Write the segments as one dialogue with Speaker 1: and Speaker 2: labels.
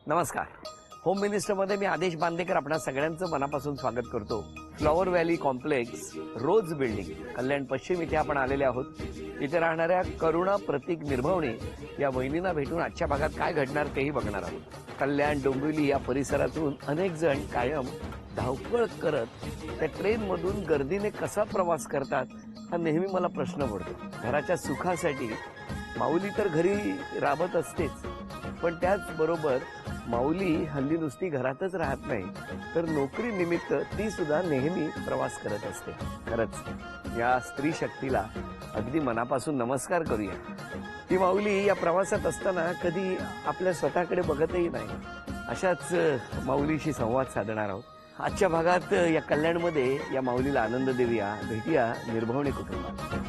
Speaker 1: नमस्कार. होम मिनिस्टरमध्ये मी आदेश बांदेकर आपणा सगळ्यांचं मनापासून स्वागत करतो. फ्लॉवर व्हॅली कॉम्प्लेक्स रोज बिल्डिंग कल्याण पश्चिम इथे आपण आलेले आहोत. इथे राहणाऱ्या करुणा प्रतीक निर्भवणे या वहिनींना भेटून आजच्या भागात काय घडणार तेही बघणार आहोत. कल्याण डोंबिवली या परिसरातून अनेक जण कायम धावपळ करत त्या ट्रेनमधून गर्दीने कसा प्रवास करतात हा नेहमी मला प्रश्न पडतो. घराच्या सुखासाठी माऊली तर घरी राबत असतेच, पण त्याचबरोबर माऊली हल्ली नुसती घरातच राहत नाही, तर नोकरी निमित्त ती सुद्धा नेहमी प्रवास करत असते. खरंच या स्त्री शक्तीला अगदी मनापासून नमस्कार करूया. ती माऊली या प्रवासात असताना कधी आपल्या स्वतःकडे बघतही नाही. अशाच माऊलीशी संवाद साधणार आहोत. आजच्या भागात या कल्याणमध्ये या माऊलीला आनंद देऊया, भेटूया निर्भवणे कुटुंबात.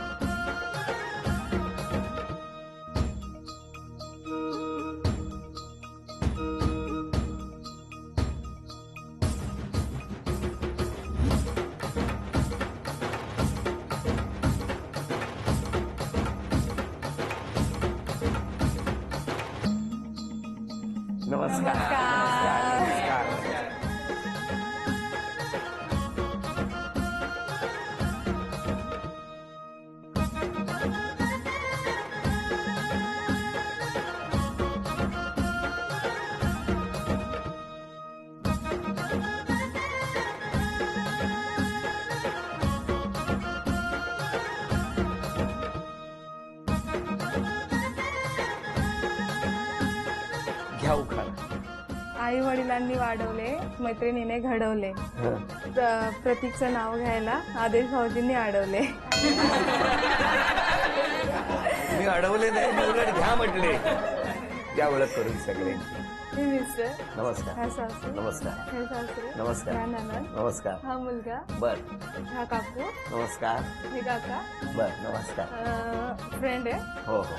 Speaker 1: नमस्कार. घ्या उखाणा.
Speaker 2: आई वडिलांनी वाढवले, मैत्रिणीने घडवले, प्रतीकचं नाव घ्यायला आदेश भाऊजींनी अडवले.
Speaker 1: मी अडवले नाही, मी उलट घ्या म्हटले. त्या ओळख करून सगळ्यांची.
Speaker 2: हे मिस्टर,
Speaker 1: नमस्कार.
Speaker 2: हा सासू,
Speaker 1: नमस्कार.
Speaker 2: हे सासरे,
Speaker 1: नमस्कार.
Speaker 2: हा नणंद,
Speaker 1: नमस्कार.
Speaker 2: हा मुलगा,
Speaker 1: बर.
Speaker 2: हा काकू,
Speaker 1: नमस्कार.
Speaker 2: हे काका,
Speaker 1: बर. नमस्कार.
Speaker 2: फ्रेंड आहे,
Speaker 1: हो हो.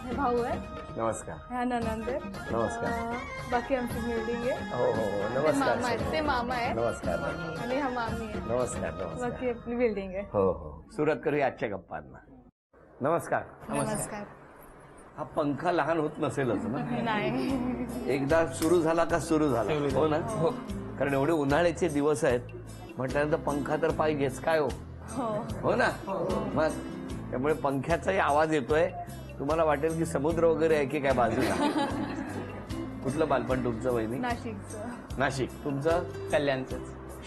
Speaker 2: हे भाऊ आहे,
Speaker 1: नमस्कार.
Speaker 2: हा नणंद आहे,
Speaker 1: नमस्कार.
Speaker 2: बाकी आमची बिल्डिंग आहे,
Speaker 1: हो हो हो.
Speaker 2: ते
Speaker 1: नमस्कार.
Speaker 2: मामा आहे, ते मामा आहे,
Speaker 1: नमस्कार.
Speaker 2: आणि हा मामी आहे,
Speaker 1: नमस्कार. नमस्कार.
Speaker 2: बाकी आपली बिल्डिंग आहे.
Speaker 1: हो हो. सुरुवात करूया आजच्या गप्पांना. नमस्कार.
Speaker 2: नमस्कार.
Speaker 1: हा पंखा लहान होत नसेलच ना?
Speaker 2: नाही,
Speaker 1: एकदा सुरू झाला का सुरू झाला, हो ना? हो. कारण एवढे उन्हाळ्याचे दिवस आहेत म्हटल्यानंतर पंखा तर पाहिजेच काय हो.
Speaker 2: हो,
Speaker 1: हो ना? मग त्यामुळे पंख्याचाही आवाज येतोय. तुम्हाला वाटेल की समुद्र वगैरे आहे की काय बाजूला. कुठलं बालपण तुमचं वहिनी?
Speaker 2: नाशिकचं.
Speaker 1: नाशिक. तुमचं?
Speaker 3: कल्याणच.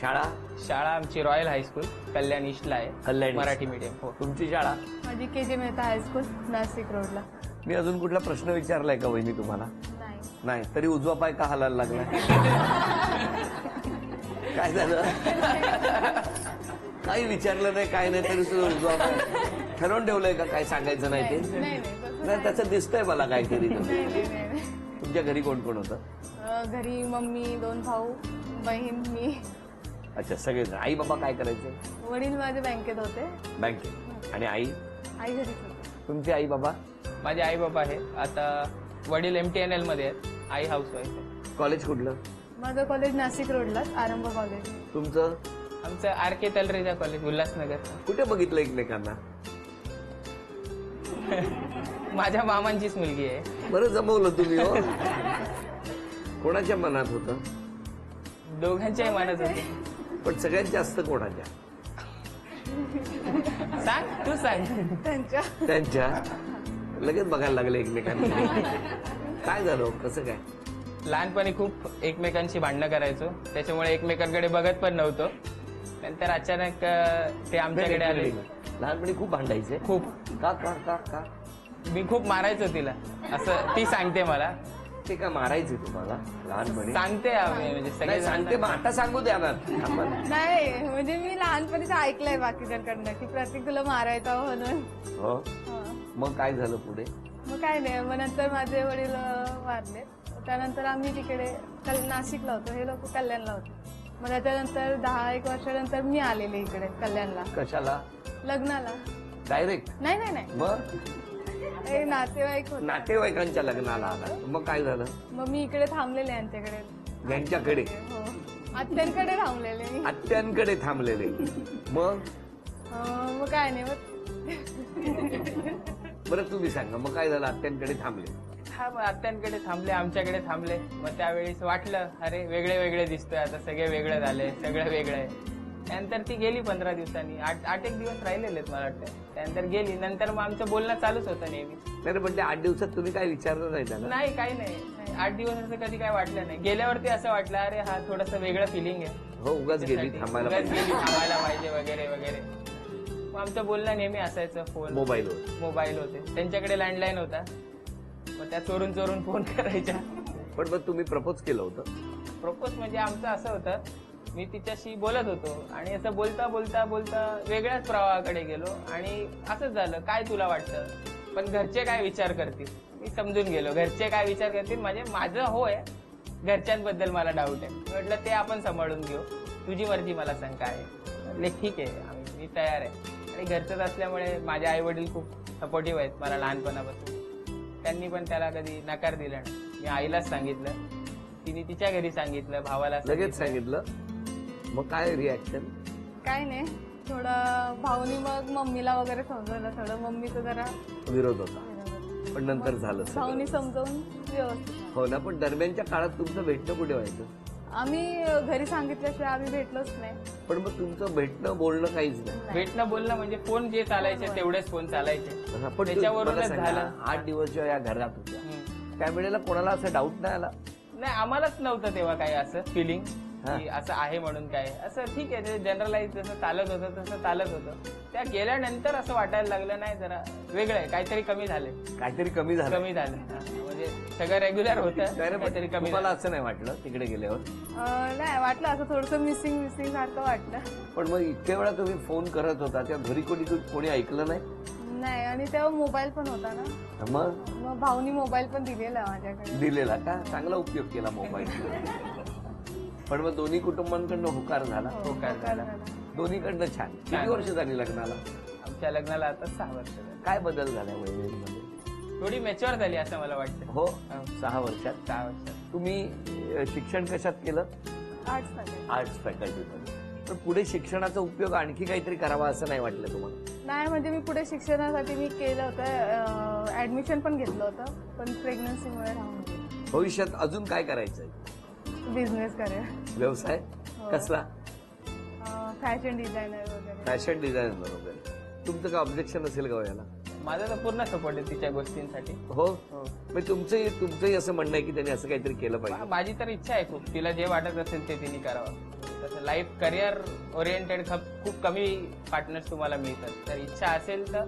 Speaker 1: शाळा?
Speaker 3: शाळा आमची रॉयल हायस्कूल कल्याण ईस्टला आहे.
Speaker 1: कल्याण
Speaker 3: मराठी मीडियम. हो.
Speaker 1: तुमची शाळा?
Speaker 2: माझी KJ मेहता हायस्कूल नाशिक रोडला.
Speaker 1: मी अजून कुठला प्रश्न विचारलाय का वहिनी तुम्हाला?
Speaker 2: नाही,
Speaker 1: नाही. तरी उजवा पाय का हालायला लागला? काय झालं? काही विचारलं नाही, काय नाही, तरी तुझं उजवा पाय ठरवून ठेवलंय का काय सांगायचं नाही ते?
Speaker 2: नाही, तसं
Speaker 1: नाही, त्याचं दिसतंय मला काहीतरी.
Speaker 2: नाही.
Speaker 1: तुमच्या घरी कोण कोण होतं?
Speaker 2: घरी मम्मी, 2 भाऊ, बहीण, मी.
Speaker 1: अच्छा, सगळेजण. आई बाबा काय करायचे?
Speaker 2: वडील माझे बँकेत होते.
Speaker 1: बँकेत. आणि आई?
Speaker 2: आई घरीच होते.
Speaker 1: तुमची आई बाबा?
Speaker 3: माझे आई बाबा आहे. आता वडील MTNL मध्ये आहेत, आई हाऊसवाईफ आहे.
Speaker 1: कॉलेज कुठलं?
Speaker 2: माझं कॉलेज नाशिक रोडलाच, आरंभ कॉलेज.
Speaker 1: तुमचं?
Speaker 3: आमचं RK तलरेजा कॉलेज उल्हासनगर.
Speaker 1: कुठे बघितलं एकमेकांना?
Speaker 3: माझ्या मामांचीच मुलगी आहे.
Speaker 1: बरं जमवलं तुम्ही हो. कोणाच्या मनात होतं?
Speaker 3: दोघांच्याही मनात होते.
Speaker 1: पण सगळ्यात जास्त कोणाच्या?
Speaker 3: सांग, तू सांग.
Speaker 2: त्यांच्या.
Speaker 1: त्यांच्या. लगेच बघायला लागले एकमेकांना. काय झालं, कसं काय?
Speaker 3: लहानपणी खूप एकमेकांशी भांडणं करायचो, त्याच्यामुळे एकमेकांकडे बघत पण नव्हतो. नंतर अचानक ते आमच्याकडे आले.
Speaker 1: लहानपणी खूप भांडायचे?
Speaker 3: खूप.
Speaker 1: का का का का?
Speaker 3: मी खूप मारायचो तिला, असं ती सांगते मला.
Speaker 1: ते का मारायचे तुम्हाला लहानपणी?
Speaker 3: सांगते आम्ही, म्हणजे
Speaker 1: नाही,
Speaker 3: सगळे
Speaker 1: सांगते. मग आता सांगू द्या ना.
Speaker 2: नाही, म्हणजे मी लहानपणीच ऐकलंय बाकीच्यांकडनं की प्रतीक तुला मारायचा म्हणून.
Speaker 1: हो.
Speaker 2: हा.
Speaker 1: मग काय झालं पुढे?
Speaker 2: मग काय नाही, मग नंतर माझे वडील वारले. त्यानंतर आम्ही तिकडे नाशिकला होतो, हे लोक कल्याणला होते. मग त्याच्यानंतर 10-1 वर्षानंतर मी आलेले इकडे कल्याणला.
Speaker 1: कशाला?
Speaker 2: लग्नाला.
Speaker 1: डायरेक्ट?
Speaker 2: नाही.
Speaker 1: मग
Speaker 2: हे नातेवाईक होते.
Speaker 1: नातेवाईकांच्या लग्नाला आला. मग काय झालं?
Speaker 2: मग मी इकडे थांबलेले यांच्याकडे.
Speaker 1: यांच्याकडे?
Speaker 2: हो, आत्यांकडे थांबलेले मी.
Speaker 1: आत्यांकडे थांबलेले. मग
Speaker 2: मग काय नाही, मग
Speaker 1: बरं तुम्ही सांगा, मग काय झालं? आत्यांकडे थांबले.
Speaker 3: हा मग आत्यांकडे थांबले, आमच्याकडे थांबले. मग त्यावेळेस वाटलं अरे वेगळे वेगळे दिसतोय, आता सगळे वेगळे झाले, सगळं वेगळं आहे. त्यानंतर ती गेली 15 दिवसांनी, 8 एक दिवस राहिलेले आहेत मला वाटतं. त्यानंतर गेली. नंतर मग आमचं बोलणं चालूच होतं नेहमी.
Speaker 1: नाही पण त्या 8 दिवसात तुम्ही काय विचारलं नाही त्याला?
Speaker 3: नाही काही नाही, 8 दिवस असं कधी काय वाटलं नाही. गेल्यावरती असं वाटलं अरे हा थोडंसं वेगळं फिलिंग आहे.
Speaker 1: हो, उगाच गेली थांबायला
Speaker 3: उगाच
Speaker 1: पाहिजे.
Speaker 3: गेली, थांबायला पाहिजे वगैरे वगैरे. मग आमचं बोलणं नेहमी असायचं. फोन मोबाईल होते, त्यांच्याकडे लँडलाईन होता. मग त्या चोरून चोरून फोन करायच्या.
Speaker 1: पण मग तुम्ही प्रपोज केलं होतं?
Speaker 3: प्रपोज म्हणजे आमचं असं होतं, मी तिच्याशी बोलत होतो आणि असं बोलता बोलता बोलता वेगळ्याच प्रवाहाकडे गेलो आणि असंच झालं. काय तुला वाटतं, पण घरचे काय विचार करतील मी समजून गेलो. घरचे काय विचार करतील म्हणजे माझं होय, घरच्यांबद्दल मला डाऊट आहे. म्हटलं ते आपण सांभाळून घेऊ, तुझी मर्जी, मला सांग काय. म्हटले ठीक आहे, मी तयार आहे. आणि घरचंच असल्यामुळे माझे आई वडील खूप सपोर्टिव्ह आहेत मला लहानपणापासून. त्यांनी पण त्याला कधी नकार दिला नाही. मी आईलाच सांगितलं, तिने तिच्या घरी सांगितलं, भावाला
Speaker 1: लगेच सांगितलं. मग काय रिॲक्शन?
Speaker 2: काय नाही, थोडं भाऊनी मग मम्मीला वगैरे समजवलं. थोडं मम्मीचं जरा
Speaker 1: विरोध होता, पण नंतर झालं सगळं.
Speaker 2: भाऊनी समजावून व्यवस्थित.
Speaker 1: हो ना. पण दरम्यानच्या काळात तुमचं भेटणं कुठे व्हायचं?
Speaker 2: आम्ही घरी सांगितल्याशिवाय आम्ही भेटलोच नाही.
Speaker 1: पण मग तुमचं भेटणं बोलणं काहीच नाही?
Speaker 3: भेटणं बोलणं म्हणजे फोन जे चालायचे तेवढेच फोन चालायचे.
Speaker 1: हा, पण
Speaker 3: त्याच्यावरूनच झालं.
Speaker 1: 8 दिवस जेव्हा या घरात होत्या
Speaker 3: हम्म.
Speaker 1: त्यावेळेला कोणाला असं डाऊट नाही आला?
Speaker 3: नाही, आम्हालाच नव्हतं तेव्हा काही असं फिलिंग की असं आहे म्हणून. काय असं ठीक आहे, जनरलाइज जसं चालत होतं तसं चालत होतं. त्या गेल्यानंतर असं वाटायला लागलं नाही, जरा वेगळं आहे, काहीतरी कमी झालंय.
Speaker 1: काहीतरी कमी झालं?
Speaker 3: कमी झालं हा, म्हणजे सगळं रेग्युलर होतं, काहीतरी कमी
Speaker 1: तुम्हाला
Speaker 3: झालं.
Speaker 1: असं नाही वाटलं तिकडे गेल्यावर?
Speaker 2: नाही वाटलं, असं थोडंसं मिसिंग सारखं वाटलं.
Speaker 1: पण मग इतक्या वेळा तुम्ही फोन करत होता त्या घरी कोणी ऐकलं नाही?
Speaker 2: नाही, आणि तेव्हा मोबाईल पण होता ना. मग भाऊनी मोबाईल पण दिलेला माझ्याकडे.
Speaker 1: दिलेला का? चांगला उपयोग केला मोबाईल. पण मग दोन्ही कुटुंबांकडनं होकार झाला?
Speaker 3: होकार झाला.
Speaker 1: दोन्हीकडनं छान. किती वर्ष झाली लग्नाला?
Speaker 3: आमच्या लग्नाला आता 6 वर्ष झाली.
Speaker 1: काय बदल झाला वहिनींमध्ये?
Speaker 3: थोडी मॅच्युअर झाली असं मला वाटतं.
Speaker 1: हो, 6 वर्षात.
Speaker 3: 6 वर्षात.
Speaker 1: तुम्ही शिक्षण कशात केलं? आर्ट्स फॅकल्टीमध्ये. पण पुढे शिक्षणाचा उपयोग आणखी काहीतरी करावा असं नाही वाटलं तुम्हाला?
Speaker 2: नाही, म्हणजे मी पुढे शिक्षणासाठी मी केलं होतं, ऍडमिशन पण घेतलं होतं, पण प्रेग्नन्सीमुळे राहून गेलं.
Speaker 1: भविष्यात अजून काय करायचंय?
Speaker 2: बिझनेस करेल.
Speaker 1: व्यवसाय कसला?
Speaker 2: फॅशन डिझायनर वगैरे.
Speaker 1: फॅशन डिझायनर वगैरे. तुमचं काय ऑब्जेक्शन असेल का याला?
Speaker 3: माझा तर पूर्ण सपोर्ट आहे तिच्या गोष्टींसाठी.
Speaker 1: हो. मग तुमचंही असं म्हणणं आहे की त्यांनी असं काहीतरी केलं पाहिजे?
Speaker 3: माझी तर इच्छा आहे खूप, तिला जे वाटत असेल ते तिने करावं. तसं लाईफ करिअर ओरिएंटेड खूप कमी पार्टनर्स तुम्हाला मिळतात, तर इच्छा असेल तर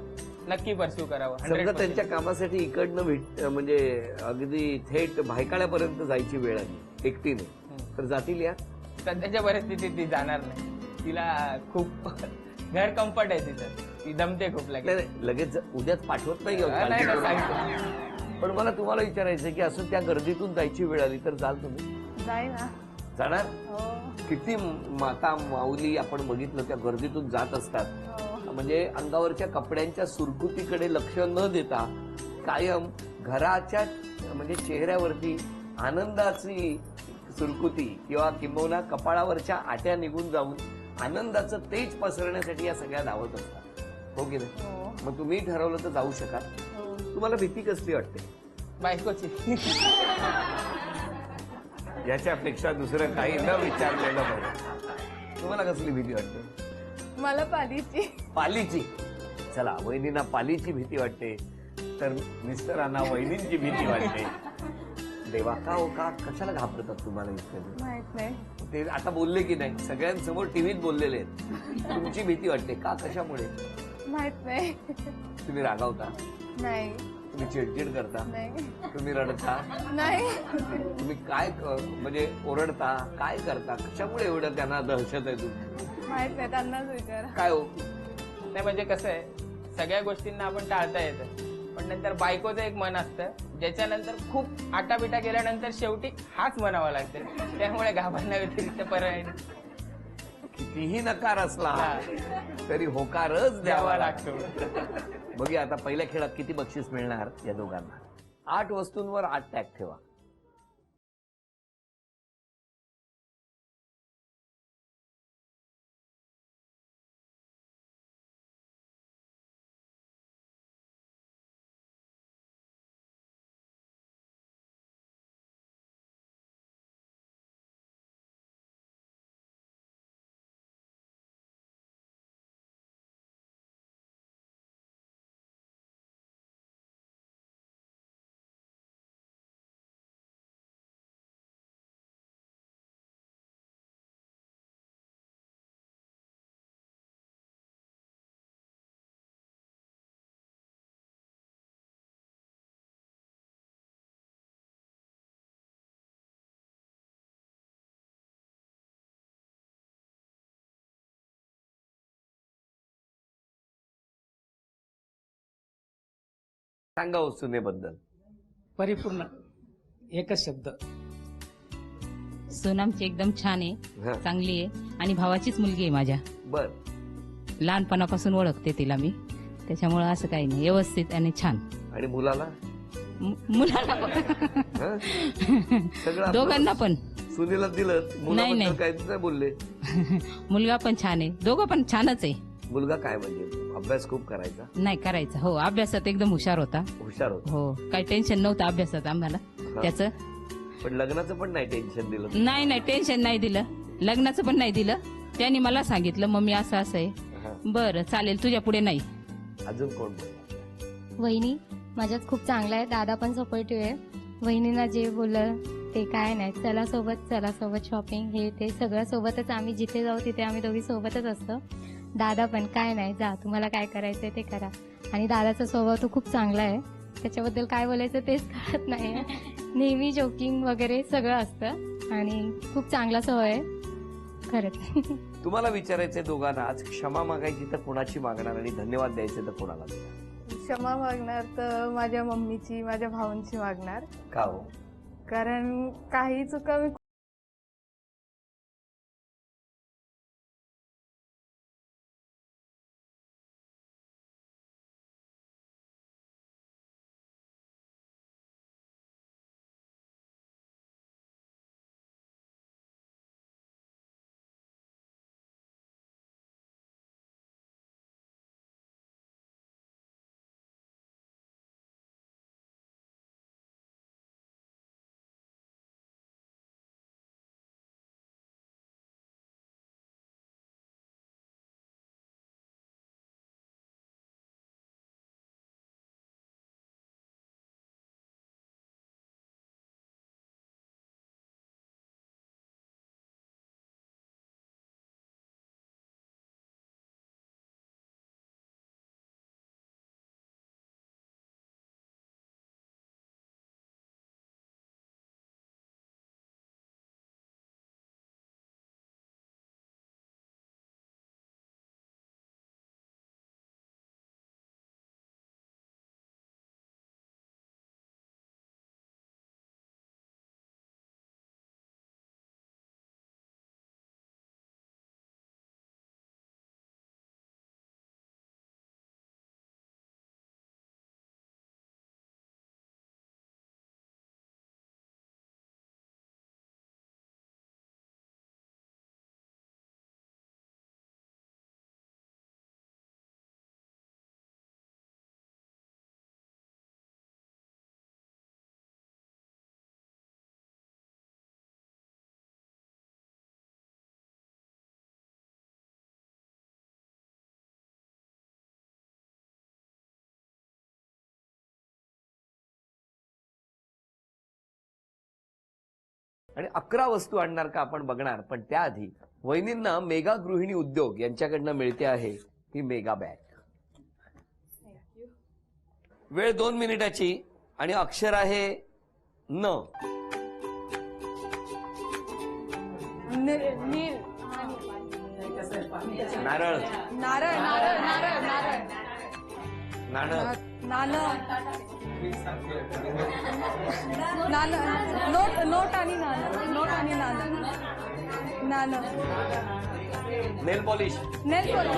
Speaker 3: नक्की परस्यू करावं.
Speaker 1: समजा
Speaker 3: 100%.
Speaker 1: त्यांच्या कामासाठी इकडनं म्हणजे अगदी थेट भायकाळ्यापर्यंत जायची वेळ आली एकटीने, तर जातील या?
Speaker 3: सध्याच्या परिस्थितीत ती जाणार नाही. तिला खूप घर कम्फर्ट आहे तिथं, ती दमते खूप लगेच.
Speaker 1: लगेच उद्याच पाठवत नाही घेऊन.
Speaker 3: नाही ना, सांगतो.
Speaker 1: पण मला तुम्हाला विचारायचं की असं त्या गर्दीतून जायची वेळ आली तर जाल तुम्ही?
Speaker 2: जाई ना.
Speaker 1: जाणार?
Speaker 2: हो.
Speaker 1: किती माता माऊली आपण बघितलं त्या गर्दीतून जात असतात,
Speaker 2: हो.
Speaker 1: म्हणजे अंगावरच्या कपड्यांच्या सुरकुतीकडे लक्ष न देता कायम घराच्या म्हणजे चेहऱ्यावरती आनंदाची सुरकुती किंवा किंबहुना कपाळावरच्या आट्या निघून जाऊन आनंदाचं तेज पसरण्यासाठी या सगळ्या धावत असतात. हो की नाही?
Speaker 2: हो.
Speaker 1: मग तुम्ही ठरवलं तर जाऊ शकाल.
Speaker 2: हो.
Speaker 1: तुम्हाला भीती कसली वाटते?
Speaker 3: बायकोची.
Speaker 1: याच्यापेक्षा दुसरं काही न विचारलेलं बरं. तुम्हाला कसली भीती वाटते?
Speaker 2: मला पालीची.
Speaker 1: पालीची. चला, वहिनींना पालीची भीती वाटते, तर मिस्टरांना वहिनींची भीती वाटते. देवा, का हो, का कशाला घाबरतात तुम्हाला इतकं?
Speaker 2: माहित नाही.
Speaker 1: ते आता बोलले की नाही, सगळ्यांसमोर टीव्हीत बोललेले आहेत. तुमची भीती वाटते का? कशामुळे?
Speaker 2: माहित नाही.
Speaker 1: तुम्ही रागावता?
Speaker 2: नाही.
Speaker 1: तुम्ही चिडचिड करता?
Speaker 2: नाही.
Speaker 1: तुम्ही रडता?
Speaker 2: नाही.
Speaker 1: तुम्ही काय म्हणजे ओरडता? काय करता? कशामुळे एवढं त्यांना दहशत आहे तुम्ही?
Speaker 2: माहित नाही, त्यांनाच विचारा.
Speaker 1: काय हो?
Speaker 3: नाही म्हणजे कसं आहे, सगळ्या गोष्टींना आपण टाळता येतं, पण नंतर बायकोचं एक मन असतं, ज्याच्यानंतर खूप आटापिटा केल्यानंतर शेवटी हाच म्हणावा लागतं. त्यामुळे घाबरण्या व्यतिरिक्त पर्याय नाही.
Speaker 1: कितीही नकार असला तरी होकारच द्यावा लागतो. बघूया आता पहिल्या खेळात किती बक्षीस मिळणार या दोघांना. 8 वस्तूंवर 8 टॅग ठेवा. सांगा हो सुनेबद्दल.
Speaker 4: परिपूर्ण एकच शब्द.
Speaker 5: सून आमची एकदम छान आहे,
Speaker 1: हं,
Speaker 5: चांगली आहे आणि भावाचीच मुलगी आहे माझ्या.
Speaker 1: बर.
Speaker 5: लहानपणापासून ओळखते तिला मी, त्याच्यामुळे असं काही नाही, व्यवस्थित आणि छान.
Speaker 1: आणि मुलाला
Speaker 5: मुलाला पण.
Speaker 1: हं? सगळं आपलं
Speaker 5: दोघांना पण.
Speaker 1: सुनेला दिलं, मुलाबद्दल
Speaker 5: नाही.
Speaker 1: काहीच नाही बोलले.
Speaker 5: मुलगा पण छान आहे, दोघं पण छानच आहे.
Speaker 1: मुलगा काय म्हणजे अभ्यास खूप करायचा,
Speaker 5: नाही करायचं, हो अभ्यासात एकदम हुशार होता.
Speaker 1: हुशार होता.
Speaker 5: हो, काही टेन्शन नव्हतं अभ्यासात आम्हाला त्याचं.
Speaker 1: पण लग्नाचं पण नाही टेन्शन दिलं.
Speaker 5: नाही टेन्शन नाही दिलं, लग्नाचं पण नाही दिलं. त्यांनी मला सांगितलं मम्मी असं आहे.
Speaker 1: हं.
Speaker 5: बरं चालेल, तुझ्या पुढे नाही.
Speaker 1: अजून कोण बोलला?
Speaker 6: वहिनी माझ्यात खूप चांगला आहे, दादा पण सपोर्टिव्ह आहे. वहिनीला जे बोललं ते काय नाही, चला सोबत शॉपिंग हे ते सगळं सोबतच. आम्ही जिथे जाऊ तिथे आम्ही दोघी सोबतच असतो. दादा पण काय नाही, जा तुम्हाला काय करायचंय ते करा. आणि दादाचा स्वभाव तो खूप चांगला आहे, त्याच्याबद्दल काय बोलायचं तेच कळत नाही. नेहमी जोकिंग वगैरे सगळं असतं आणि खूप चांगला स्वभाव आहे खरंच.
Speaker 1: तुम्हाला विचारायचंय दोघांना, आज क्षमा मागायची तर कोणाची मागणार आणि धन्यवाद द्यायचे तर कोणाला देणार?
Speaker 2: क्षमा मागणार तर माझ्या मम्मीची, माझ्या भावांची मागणार.
Speaker 1: का हो?
Speaker 2: कारण काही चुका मी
Speaker 1: आणि 11 वस्तू आणणार का आपण बघणार, पण त्याआधी वहिनींना मेगा गृहिणी उद्योग यांच्याकडनं मिळते आहे ही मेगा बॅग. वेळ 2 मिनिटाची आणि अक्षर आहे न.
Speaker 2: नील,
Speaker 1: नारळ,
Speaker 2: नारळ, नारळ, नारळ, नारळ,
Speaker 1: नाणं,
Speaker 2: नाणं, नोट आणि नाणं, नोट आणि नाणं, नाणं,
Speaker 1: नेल पॉलिश,
Speaker 2: नेल पॉलिश,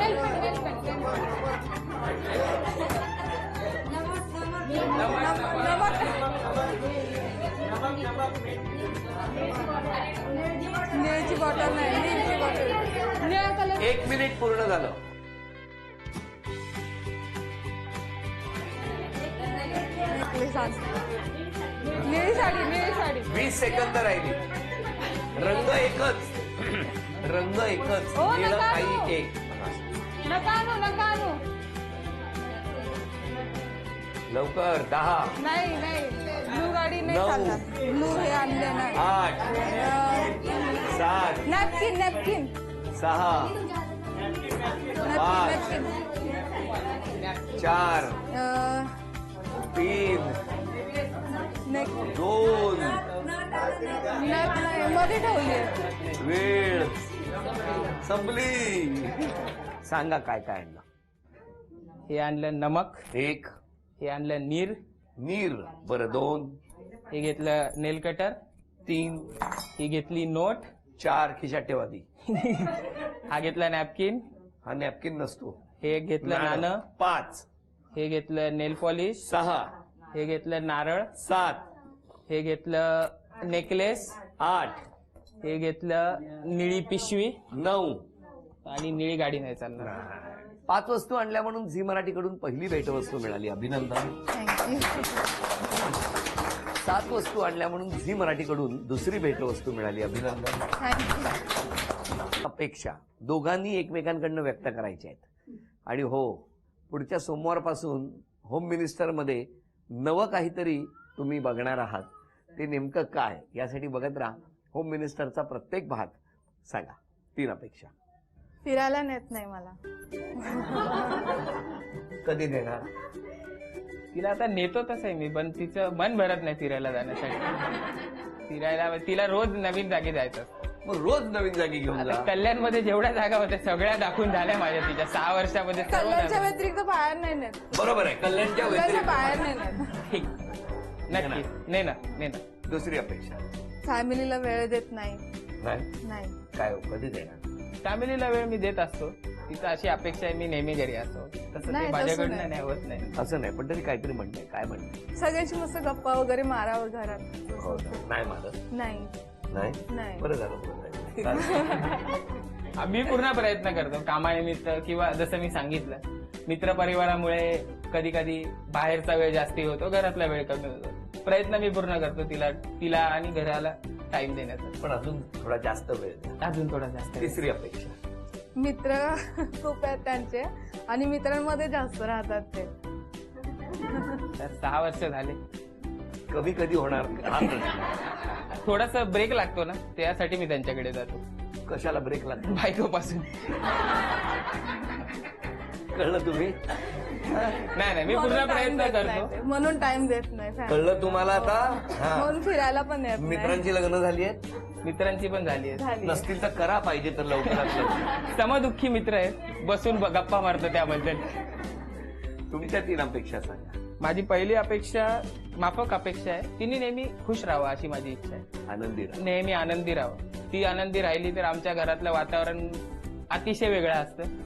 Speaker 2: नेलची बॉटल नाही, नेलची बॉटल, निळ्या कलर.
Speaker 1: 1 मिनिट पूर्ण झालं.
Speaker 2: निळी साडी, निळी साडी.
Speaker 1: 20 सेकंद राहिली. रंग एकच, रंग एकच,
Speaker 2: हो,
Speaker 1: निळं
Speaker 2: नका
Speaker 1: काही
Speaker 2: आणू.
Speaker 1: एक.
Speaker 2: नका आणू, नका आणू.
Speaker 1: लवकर 10,
Speaker 2: नाही नाही, ब्लू गाडी नाही
Speaker 1: 9,
Speaker 2: चालणार. ब्लू हे आणले नाही.
Speaker 1: 8, 7,
Speaker 2: नॅपकिन, नॅपकिन,
Speaker 1: 6, 5,
Speaker 2: नॅपकिन.
Speaker 1: 4, 3, 2.
Speaker 2: मध्ये ठेवली.
Speaker 1: वेळ संपली. सांगा काय काय आणलं.
Speaker 3: हे आणलं नमक,
Speaker 1: 1,
Speaker 3: हे आणलं नीर,
Speaker 1: नीर बरं 2,
Speaker 3: हे घेतलं नेल कटर,
Speaker 1: 3,
Speaker 3: ही घेतली नोट,
Speaker 1: 4 खिशात ठेवा ती.
Speaker 3: हा घेतला नॅपकिन,
Speaker 1: हा नॅपकिन नसतो.
Speaker 3: हे घेतलं नाणं,
Speaker 1: 5,
Speaker 3: हे घेतलं नेल पॉलिश,
Speaker 1: 6,
Speaker 3: हे घेतलं नारळ,
Speaker 1: 7,
Speaker 3: हे घेतलं नेकलेस,
Speaker 1: 8,
Speaker 3: हे घेतलं निळी पिशवी
Speaker 1: 9.
Speaker 3: आणि निळी गाडी नाही चालणार.
Speaker 1: 5 वस्तू आणल्या म्हणून झी मराठीकडून पहिली भेटवस्तू मिळाली. अभिनंदन.
Speaker 2: थँक्यू.
Speaker 1: 7 वस्तू आणल्या म्हणून झी मराठीकडून दुसरी भेटवस्तू मिळाली. अभिनंदन.
Speaker 2: थँक्यू.
Speaker 1: अपेक्षा दोघांनी एकमेकांकडनं व्यक्त करायच्या आहेत. आणि हो, पुढच्या सोमवारपासून होम मिनिस्टरमध्ये नवं काहीतरी तुम्ही बघणार आहात. ते नेमकं काय यासाठी बघत राहा होम मिनिस्टरचा प्रत्येक भाग. सांगा 3 अपेक्षा.
Speaker 2: फिरायला नेत नाही मला.
Speaker 1: कधी देणार?
Speaker 3: तिला आता नेतो तसं आहे मी, पण तिचं मन भरत नाही फिरायला जाण्यासाठी. फिरायला तिला रोज नवीन जागी जायचं.
Speaker 1: मग रोज नवीन जागी घेऊन
Speaker 3: आता
Speaker 1: जा.
Speaker 3: कल्याणमध्ये जेवढ्या जागा होत्या सगळ्या दाखवून झाल्या माझ्या तिच्या 6 वर्षामध्ये सर्व
Speaker 2: कल्याणच्या
Speaker 3: जागा.
Speaker 2: व्यतिरिक्त बाहेर नाही नेत.
Speaker 1: बरोबर आहे. कल्याणच्या
Speaker 2: कल्याणच्या
Speaker 1: व्यतिरिक्त
Speaker 2: बाहेर नाही नेत.
Speaker 3: ठीक, नक्की ने ना.
Speaker 1: दुसरी अपेक्षा
Speaker 2: फॅमिलीला वेळ देत नाही.
Speaker 1: नाही. काय हो, कधी देणार?
Speaker 3: फॅमिलीला वेळ मी देत असतो. तिचं अशी अपेक्षा आहे मी नेहमी घरी असतो. तसं
Speaker 2: नाही,
Speaker 3: ते
Speaker 2: तसं
Speaker 3: माझ्याकडनं
Speaker 2: नाही.
Speaker 3: नाही होत नाही.
Speaker 1: असं नाही, पण तरी काहीतरी म्हणणं काय म्हणणं?
Speaker 2: सगळ्यांची मस्त गप्पा वगैरे मारावं घरात.
Speaker 1: हो ना. नाही मारत.
Speaker 2: नाही.
Speaker 1: नाही.
Speaker 2: नाही.
Speaker 1: बरं झालं बोलताय. चालेल.
Speaker 3: मी पूर्ण प्रयत्न करतो कामानिमित्त किंवा जसं मी सांगितलं मित्रपरिवारामुळे कधी कधी बाहेरचा वेळ जास्ती होतो, घरातला वेळ कमी होतो. प्रयत्न मी पूर्ण करतो तिला आणि घराला टाइम देण्याचा.
Speaker 1: पण अजून थोडा जास्त वेळ द्या.
Speaker 3: अजून थोडा जास्त.
Speaker 1: तिसरी अपेक्षा.
Speaker 2: मित्र खूप आहेत त्यांचे आणि मित्रांमध्ये जास्त राहतात ते.
Speaker 3: तर 6 वर्ष झाले.
Speaker 1: कमी कधी होणार हा प्रश्न.
Speaker 3: थोडासा ब्रेक लागतो ना, त्यासाठी मी त्यांच्याकडे जातो.
Speaker 1: कशाला ब्रेक लागतो?
Speaker 3: बायकोपासून.
Speaker 1: कळलं तुम्ही?
Speaker 3: नाही मी पूर्ण
Speaker 2: म्हणून time
Speaker 3: प्रयत्न
Speaker 2: देत नाही
Speaker 3: करतो.
Speaker 2: ते. म्हणून टाइम देत नाही family.
Speaker 1: कळलं तुम्हाला आता? हा.
Speaker 2: म्हणून फिरायला पण येत नाही.
Speaker 1: मित्रांची लग्न झाली आहेत?
Speaker 3: मित्रांची पण झाली आहे.
Speaker 2: झाली.
Speaker 1: नसतील तर करा, पाहिजे तर लवकरात लवकर.
Speaker 3: समदुःखी मित्र आहेत, बसून गप्पा मारतो त्याबद्दल.
Speaker 1: तुमच्या 3 अपेक्षा सांगा.
Speaker 3: माझी पहिली अपेक्षा माफक अपेक्षा आहे. तिने नेहमी खुश राहावं अशी माझी इच्छा आहे.
Speaker 1: आनंदी राहा.
Speaker 3: नेहमी आनंदी राहावं. ती आनंदी राहिली तर आमच्या घरातलं वातावरण अतिशय वेगळं असतं.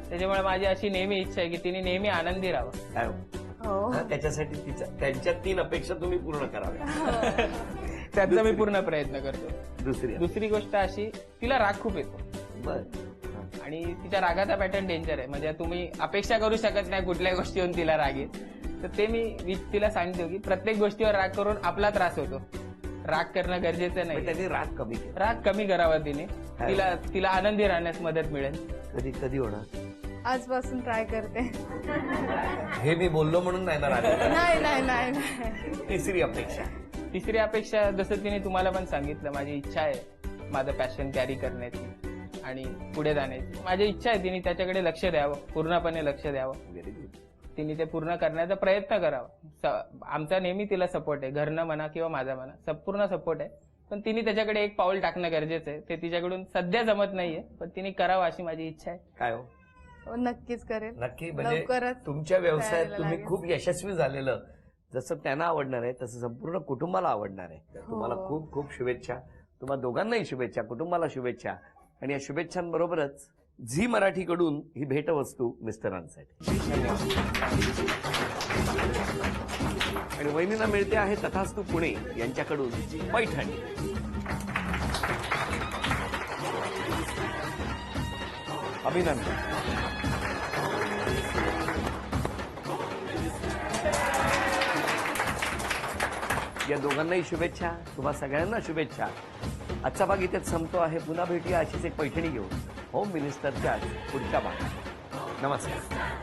Speaker 3: त्याच्यामुळे माझी अशी नेहमी इच्छा आहे की तिने नेहमी आनंदी राहावं.
Speaker 1: काय हो?
Speaker 2: हो.
Speaker 1: हा, त्याच्यासाठी त्यांच्या 3 अपेक्षा तुम्ही पूर्ण कराव्या.
Speaker 3: त्याचा मी पूर्ण प्रयत्न करतो.
Speaker 1: दुसरी
Speaker 3: गोष्ट अशी, तिला राग खूप येतो
Speaker 1: बर.
Speaker 3: आणि तिच्या रागाचा पॅटर्न डेंजर आहे. म्हणजे तुम्ही अपेक्षा करू शकत नाही कुठल्याही गोष्टीवरून तिला राग येईल. तर ते मी तिला सांगतो की प्रत्येक गोष्टीवर राग करून आपला त्रास होतो. राग करणं गरजेचं नाही.
Speaker 1: त्यांनी राग कमी केला.
Speaker 3: राग कमी करावा तिने. तिला आनंदी राहण्यास मदत मिळेल.
Speaker 1: कधी होणार?
Speaker 2: आजपासून ट्राय करते.
Speaker 1: हे मी बोललो म्हणून नाही ना राग.
Speaker 2: नाही.
Speaker 1: तिसरी अपेक्षा
Speaker 3: जसं तिने तुम्हाला पण सांगितलं, माझी इच्छा आहे माझं पॅशन कॅरी करण्याची आणि पुढे जाण्याची. माझी इच्छा आहे तिने त्याच्याकडे लक्ष द्यावं, पूर्णपणे लक्ष द्यावं.
Speaker 1: Very good.
Speaker 3: तिने ते पूर्ण करण्याचा प्रयत्न करावा. आमचा नेहमी तिला सपोर्ट आहे, घरनं म्हणा किंवा माझा म्हणा, पूर्ण सपोर्ट आहे. पण तिने त्याच्याकडे एक पाऊल टाकणं गरजेचं आहे. ते तिच्याकडून सध्या जमत नाहीये, पण तिने करावं अशी माझी इच्छा आहे.
Speaker 1: काय हो?
Speaker 2: नक्कीच करेल.
Speaker 1: नक्की. म्हणजे
Speaker 2: लवकरच
Speaker 1: तुमच्या व्यवसायात
Speaker 2: तयारीला
Speaker 1: तुम्ही
Speaker 2: लागेल.
Speaker 1: खूप यशस्वी झालेलं जसं त्यांना आवडणार आहे तसं संपूर्ण कुटुंबाला आवडणार आहे. तर तुम्हाला
Speaker 2: हो.
Speaker 1: खूप खूप शुभेच्छा. तुम्हाला दोघांनाही शुभेच्छा, कुटुंबाला शुभेच्छा. आणि या शुभेच्छांबरोबरच झी मराठीकडून ही भेटवस्तू मिस्टरांसाठी. आणि वहिनीला मिळते आहे तथास्तू पुणे यांच्याकडून पैठणी. अभिनंदन. या दोघांनाही शुभेच्छा. तुम्हा सगळ्यांना शुभेच्छा. आजचा भाग इथेच संपतो आहे. पुन्हा भेटूया अशीच एक पैठणी घेऊन होम मिनिस्टरच्या पुढच्या भागात. नमस्कार.